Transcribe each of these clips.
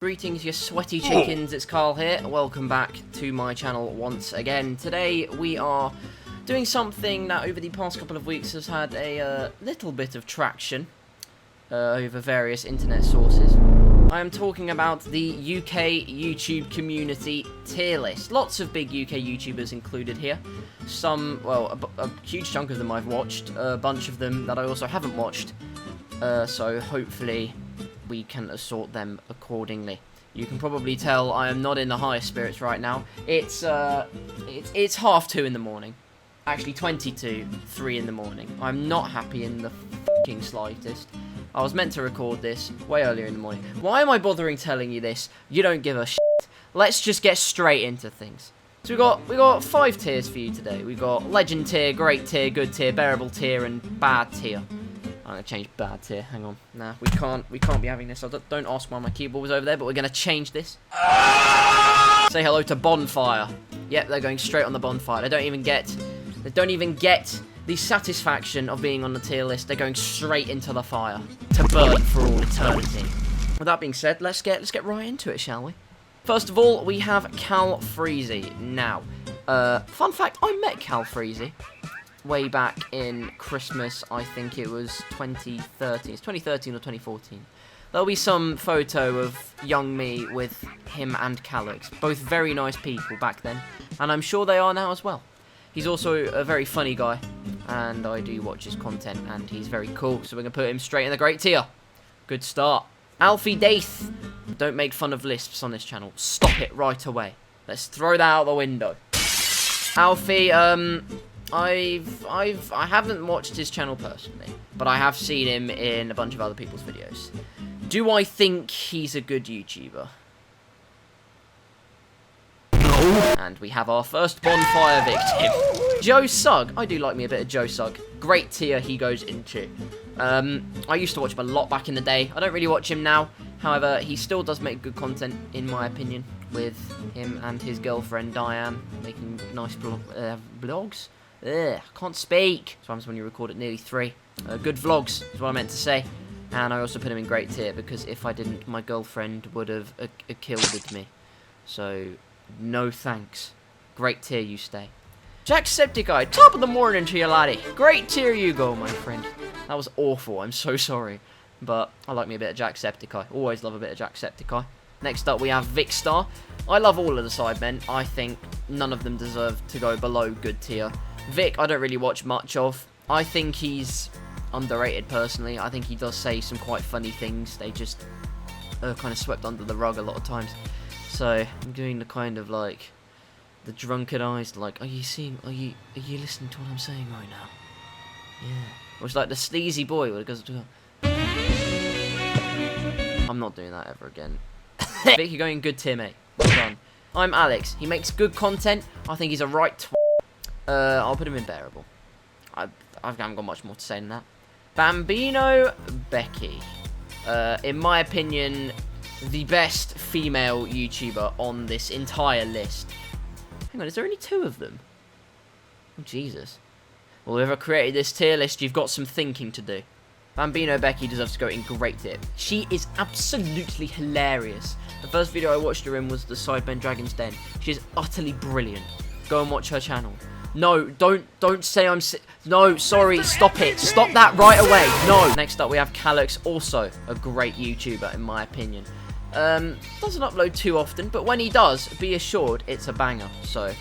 Greetings, you sweaty chickens, it's Karl here. Welcome back to my channel once again. Today we are doing something that over the past couple of weeks has had a little bit of traction over various internet sources. I am talking about the UK YouTube community tier list. Lots of big UK YouTubers included here. Some, well, a huge chunk of them I've watched, a bunch of them that I also haven't watched. So hopefully we can assort them accordingly. You can probably tell I am not in the highest spirits right now. It's 2:30 in the morning. Actually 3 in the morning. I'm not happy in the fucking slightest. I was meant to record this way earlier in the morning. Why am I bothering telling you this? You don't give a shit. Let's just get straight into things. So we got 5 tiers for you today. We got legend tier, great tier, good tier, bearable tier, and bad tier. I'm gonna change bad tier. Hang on. Nah, we can't be having this. Don't ask why my keyboard was over there, but we're gonna change this. Say hello to bonfire. Yep, they're going straight on the bonfire. They don't even get the satisfaction of being on the tier list. They're going straight into the fire to burn for all eternity. With that being said, let's get right into it, shall we? First of all, we have KarlsCars. Now, fun fact: I met KarlsCars way back in Christmas. I think it was 2013. It's 2013 or 2014. There'll be some photo of young me with him and KarlsCars. Both very nice people back then, and I'm sure they are now as well. He's also a very funny guy, and I do watch his content, and he's very cool, so we're going to put him straight in the great tier. Good start. Alfie Daith. Don't make fun of lisps on this channel. Stop it right away. Let's throw that out the window. Alfie, I haven't watched his channel personally, but I have seen him in a bunch of other people's videos. Do I think he's a good YouTuber? No. And we have our first bonfire victim. Joe Sugg. I do like me a bit of Joe Sugg. Great tier he goes into. I used to watch him a lot back in the day. I don't really watch him now. However, he still does make good content, in my opinion, with him and his girlfriend Diane making nice vlogs. Ugh, I can't speak. So happens when you record at nearly 3. Good vlogs is what I meant to say. And I also put him in great tier because if I didn't, my girlfriend would have killed me. So, no thanks. Great tier you stay. Jacksepticeye, top of the morning to you, laddie. Great tier you go, my friend. That was awful, I'm so sorry. But I like me a bit of Jacksepticeye. Always love a bit of Jacksepticeye. Next up we have Vicstar. I love all of the sidemen. I think none of them deserve to go below good tier. Vic, I don't really watch much of. I think he's underrated personally. I think he does say some quite funny things. They just are kind of swept under the rug a lot of times. So I'm doing the kind of like the drunken eyes, like, are you listening to what I'm saying right now? Yeah. Or it's like the sleazy boy where it goes to. I'm not doing that ever again. Vic, you're going good tier, mate. Well done. I'm Alex. He makes good content. I think he's a right I'll put him in bearable. I haven't got much more to say than that. Bambino Becky. In my opinion, the best female YouTuber on this entire list. Hang on, is there only 2 of them? Oh, Jesus. Well, whoever created this tier list, you've got some thinking to do. Bambino Becky deserves to go in great tier. She is absolutely hilarious. The first video I watched her in was the Sidemen Dragon's Den. She is utterly brilliant. Go and watch her channel. No, don't say I'm no, sorry, stop it. Stop that right away. No. Next up we have KarlsCars, also a great YouTuber in my opinion. Doesn't upload too often, but when he does, be assured it's a banger. So,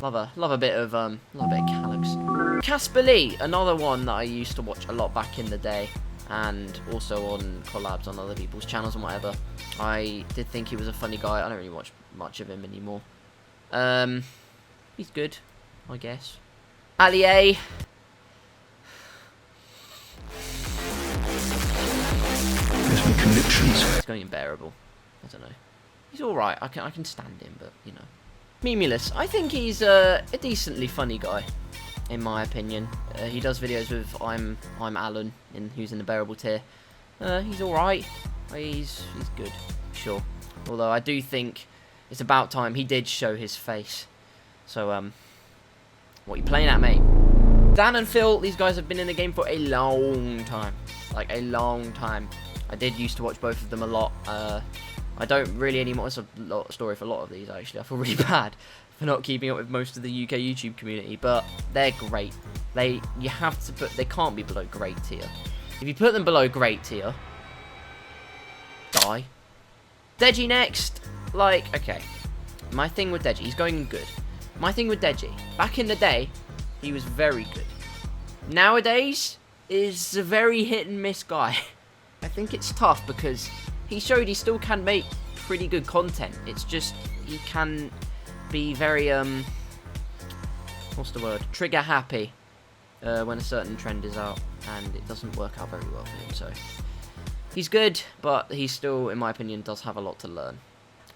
love a bit of KarlsCars. Casper Lee, another one that I used to watch a lot back in the day, and also on collabs on other people's channels and whatever. I did think he was a funny guy. I don't really watch much of him anymore. He's good, I guess. Allier. It's going unbearable. I don't know. He's alright. I can stand him, but, you know. Memulus. I think he's a decently funny guy, in my opinion. He does videos with I'm Alan, who's in the bearable tier. He's alright. He's good, sure. Although I do think it's about time he did show his face. So, what are you playing at, mate? Dan and Phil, these guys have been in the game for a long time. Like, a long time. I did used to watch both of them a lot. I don't really anymore. It's a story for a lot of these, actually. I feel really bad for not keeping up with most of the UK YouTube community, but they're great. They can't be below great tier. If you put them below great tier, die. Deji next. Like, okay. My thing with Deji, he's going good. My thing with Deji, back in the day, he was very good. Nowadays, is a very hit and miss guy. I think it's tough because he showed he still can make pretty good content. It's just, he can be very, what's the word? Trigger happy when a certain trend is out, and it doesn't work out very well for him, so. He's good, but he still, in my opinion, does have a lot to learn.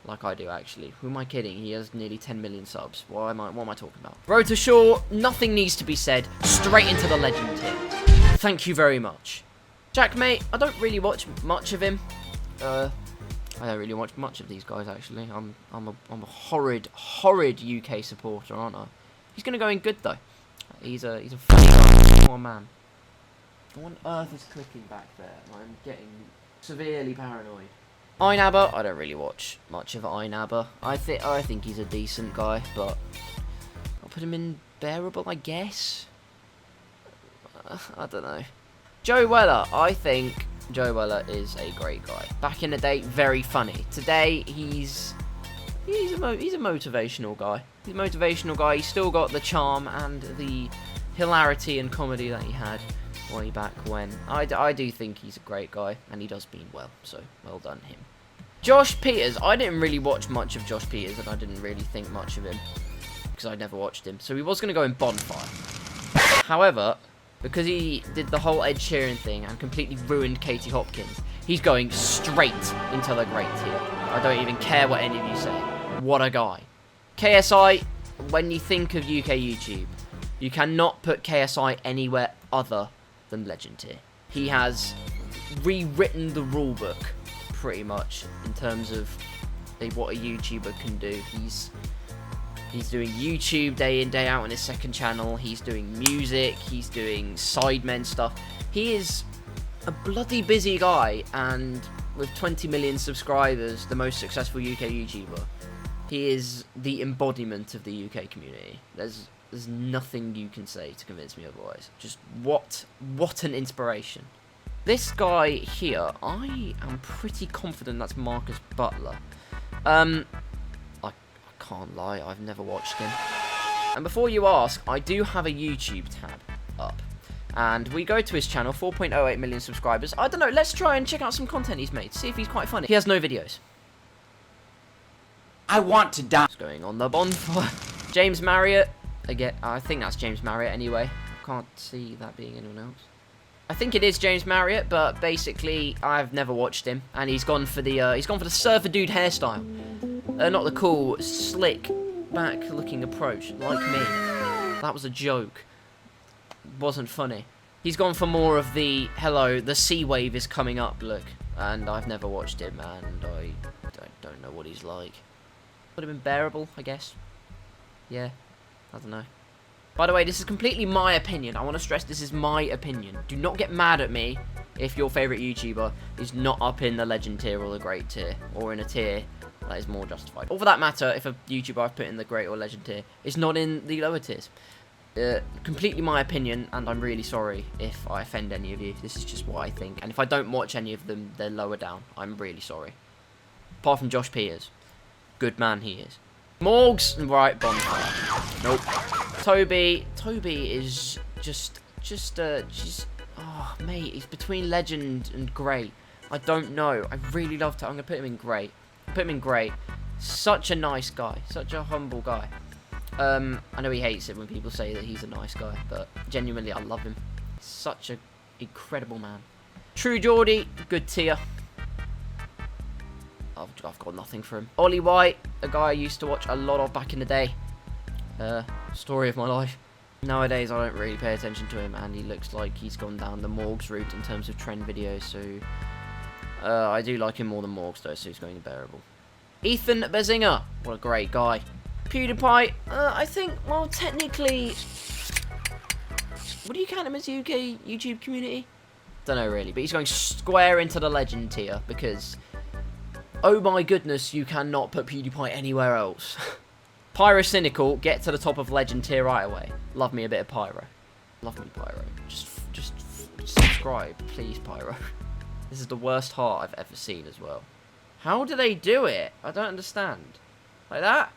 Like I do, actually. Who am I kidding? He has nearly 10 million subs. What am I talking about? Road to Shore, nothing needs to be said. Straight into the legend here. Thank you very much. Jackmate, I don't really watch much of him. I don't really watch much of these guys, actually. I'm a horrid UK supporter, aren't I? He's gonna go in good though. He's a funny guy. Poor man. What on earth is clicking back there? I'm getting severely paranoid. Einabber, I don't really watch much of Einabber. I think he's a decent guy, but I'll put him in bearable, I guess. I don't know. Joe Weller, I think Joe Weller is a great guy. Back in the day, very funny. Today, he's a motivational guy. He's a motivational guy. He's still got the charm and the hilarity and comedy that he had way back when. I do think he's a great guy, and he does mean well, so well done him. Josh Peters, I didn't really watch much of Josh Peters, and I didn't really think much of him, because I never watched him, so he was going to go in Bonfire. However, because he did the whole Ed Sheeran thing and completely ruined Katie Hopkins, he's going straight into the great tier. I don't even care what any of you say. What a guy. KSI, when you think of UK YouTube, you cannot put KSI anywhere other than legend tier. He has rewritten the rulebook pretty much in terms of what a YouTuber can do. He's doing YouTube day in, day out on his second channel. He's doing music. He's doing sidemen stuff. He is a bloody busy guy, and with 20 million subscribers, the most successful UK YouTuber. He is the embodiment of the UK community. There's nothing you can say to convince me otherwise. Just what an inspiration. This guy here, I am pretty confident that's Marcus Butler. I can't lie, I've never watched him. And before you ask, I do have a YouTube tab up. And we go to his channel, 4.08 million subscribers. I don't know, let's try and check out some content he's made, see if he's quite funny. He has no videos. I want to die. What's going on the bonfire? James Marriott. Again, I think that's James Marriott anyway. Can't see that being anyone else. I think it is James Marriott, but basically I've never watched him, and he's gone for the surfer dude hairstyle, not the cool, slick, back-looking approach like me. That was a joke. Wasn't funny. He's gone for more of the hello, the sea wave is coming up look, and I've never watched him, and I don't know what he's like. Would have been bearable, I guess. Yeah. I don't know. By the way, this is completely my opinion. I want to stress this is my opinion. Do not get mad at me if your favourite YouTuber is not up in the legend tier or the great tier, or in a tier that is more justified. Or for that matter, if a YouTuber I've put in the great or legend tier is not in the lower tiers. Completely my opinion, and I'm really sorry if I offend any of you. This is just what I think. And if I don't watch any of them, they're lower down. I'm really sorry. Apart from Josh Peters. Good man he is. Morgs, right, Bonfire. Nope. Toby is just, oh, mate, he's between legend and great. I don't know. I really love to. I'm going to put him in great. Put him in great. Such a nice guy. Such a humble guy. I know he hates it when people say that he's a nice guy, but genuinely, I love him. Such an incredible man. True Geordie, good tier. I've got nothing for him. Ollie White, a guy I used to watch a lot of back in the day. Story of my life. Nowadays, I don't really pay attention to him, and he looks like he's gone down the Morgs route in terms of trend videos, so I do like him more than Morgs, though, so he's going to bearable. Ethan Bezinger, what a great guy. PewDiePie, I think, well, technically, would you count him as UK YouTube community? Don't know, really, but he's going square into the legend tier, because Oh my goodness, you cannot put PewDiePie anywhere else. Pyrocynical, get to the top of legend tier right away. Love me a bit of Pyro. Love me, Pyro. Just subscribe, please, Pyro. This is the worst heart I've ever seen as well. How do they do it? I don't understand. Like that?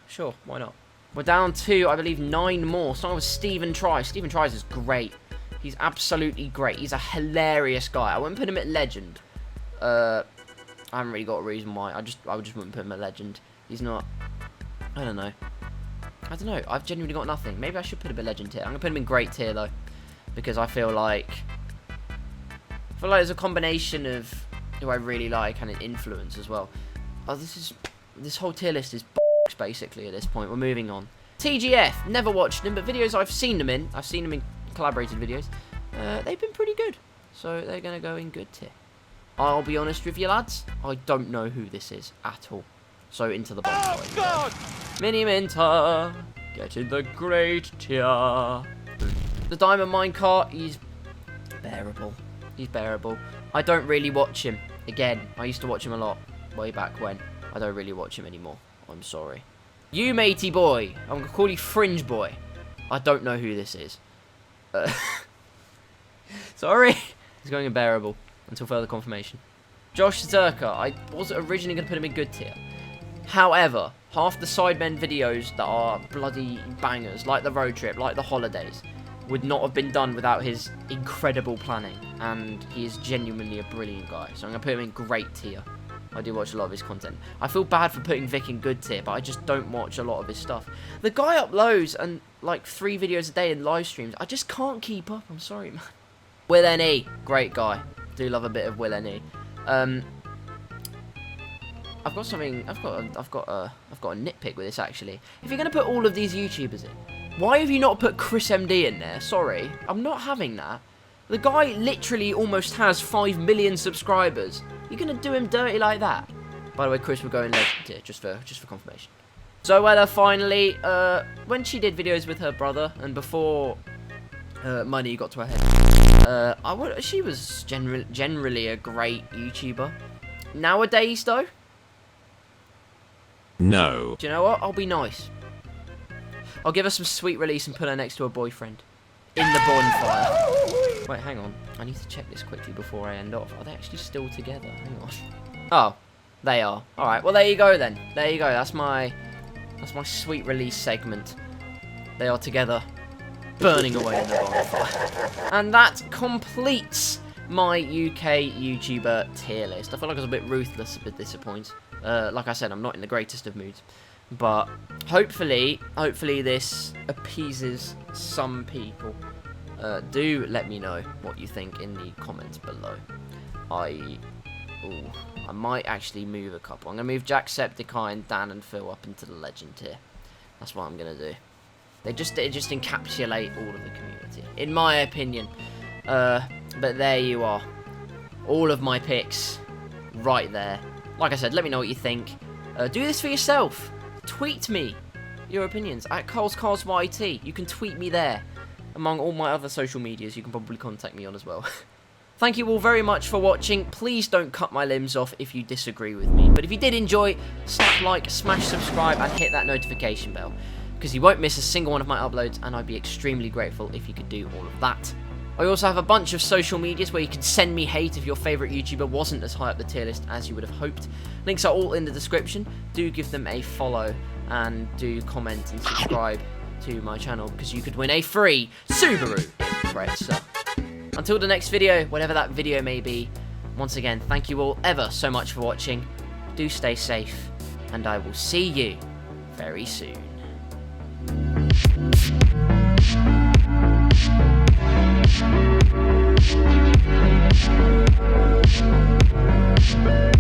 Sure, why not? We're down to, I believe, 9 more. Starting with Stephen Tries. Stephen Tries is great. He's absolutely great. He's a hilarious guy. I wouldn't put him at legend. I haven't really got a reason why. I just wouldn't put him at legend. He's not. I don't know. I've genuinely got nothing. Maybe I should put him at legend tier. I'm gonna put him in great tier though, because I feel like there's a combination of who I really like and an influence as well. Oh, this whole tier list is basically at this point. We're moving on. TGF. Never watched him, but videos I've seen him in. I've seen him in collaborated videos. They've been pretty good, so they're gonna go in good tier. I'll be honest with you, lads. I don't know who this is at all. So into the bottom. Oh, God! Mini Minter. Get in the great tier. The Diamond Minecart, he's bearable. He's bearable. I don't really watch him. Again, I used to watch him a lot way back when. I don't really watch him anymore. I'm sorry. You matey boy. I'm gonna call you Fringe Boy. I don't know who this is. Sorry. He's going unbearable until further confirmation. Josh Zerka. I was originally going to put him in good tier. However, half the sidemen videos that are bloody bangers, like the road trip, like the holidays, would not have been done without his incredible planning. And he is genuinely a brilliant guy. So I'm going to put him in great tier. I do watch a lot of his content. I feel bad for putting Vic in good tier, but I just don't watch a lot of his stuff. The guy uploads and like 3 videos a day in live streams. I just can't keep up. I'm sorry, man. Will N.E. Great guy. Do love a bit of Will N.E. I've got something. I've got a nitpick with this actually. If you're gonna put all of these YouTubers in, why have you not put Chris MD in there? Sorry, I'm not having that. The guy literally almost has 5 million subscribers. You're gonna do him dirty like that? By the way, Chris will go in legend tier just for confirmation. Zoella finally, when she did videos with her brother and before money got to her head, she was generally a great YouTuber. Nowadays though, no. Do you know what? I'll be nice. I'll give her some sweet release and put her next to her boyfriend in the bonfire. Wait, hang on. I need to check this quickly before I end off. Are they actually still together? Hang on. Oh, they are. All right. Well, there you go then. There you go. That's my sweet release segment. They are together, burning away in the bonfire. And that completes my UK YouTuber tier list. I feel like I was a bit ruthless with this point. Like I said, I'm not in the greatest of moods, but hopefully this appeases some people. Do let me know what you think in the comments below. I might actually move a couple. I'm gonna move Jacksepticeye, Dan, and Phil up into the legend tier. That's what I'm gonna do. They just encapsulate all of the community, in my opinion. But there you are. All of my picks right there. Like I said, let me know what you think. Do this for yourself. Tweet me your opinions at KarlsCars YT. You can tweet me there. Among all my other social medias, you can probably contact me on as well. Thank you all very much for watching. Please don't cut my limbs off if you disagree with me. But if you did enjoy, slap like, smash subscribe, and hit that notification bell, because you won't miss a single one of my uploads, and I'd be extremely grateful if you could do all of that. I also have a bunch of social medias where you can send me hate if your favourite YouTuber wasn't as high up the tier list as you would have hoped. Links are all in the description. Do give them a follow and do comment and subscribe to my channel because you could win a free Subaru Impreza. Until the next video, whatever that video may be, once again, thank you all ever so much for watching. Do stay safe, and I will see you very soon. We'll be right back.